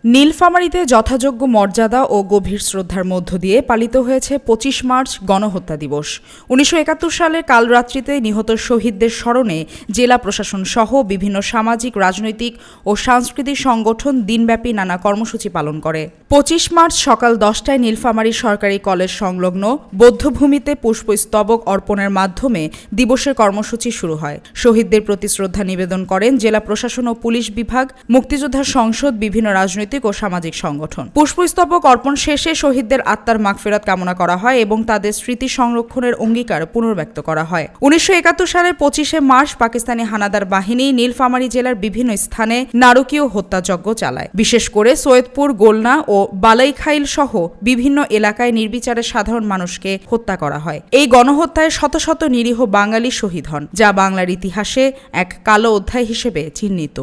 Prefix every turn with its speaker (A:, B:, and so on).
A: নীলফামারীতে যথাযোগ্য মর্যাদা ও গভীর শ্রদ্ধার মধ্য দিয়ে পালিত হয়েছে ২৫ মার্চ গণহত্যা দিবস। ১৯৭১ সালে কালরাত্রিতে নিহত শহীদদের স্মরণে জেলা প্রশাসন সহ বিভিন্ন সামাজিক, রাজনৈতিক ও সাংস্কৃতিক সংগঠন দিনব্যাপী নানা কর্মসূচি পালন করে। ২৫ মার্চ সকাল ১০টায় নীলফামারী সরকারি কলেজ সংলগ্ন বৌদ্ধভূমিতে পুষ্পস্তবক অর্পণের মাধ্যমে দিবসের কর্মসূচি শুরু হয়। শহীদদের প্রতি শ্রদ্ধা নিবেদন করেন জেলা প্রশাসন ও পুলিশ বিভাগ, মুক্তিযোদ্ধা সংসদ, বিভিন্ন রাজনৈতিক ও সামাজিক সংগঠন। পুষ্পস্তবক অর্পণ শেষে শহীদদের আত্মার মাগফিরাত কামনা করা হয় এবং তাদের স্মৃতি সংরক্ষণের অঙ্গীকার পুনর্ব্যক্ত করা হয়। ১৯৭১ সালের ২৫শে মার্চ পাকিস্তানি হানাদার বাহিনী নীলফামারী জেলার বিভিন্ন স্থানে নারকীয় হত্যাযজ্ঞ চালায়। বিশেষ করে সৈয়দপুর, গোলনা ও বালাইখাইল সহ বিভিন্ন এলাকায় নির্বিচারে সাধারণ মানুষকে হত্যা করা হয়। এই গণহত্যায় শত শত নিরীহ বাঙালি শহীদ হন, যা বাংলার ইতিহাসে এক কালো অধ্যায় হিসেবে চিহ্নিত।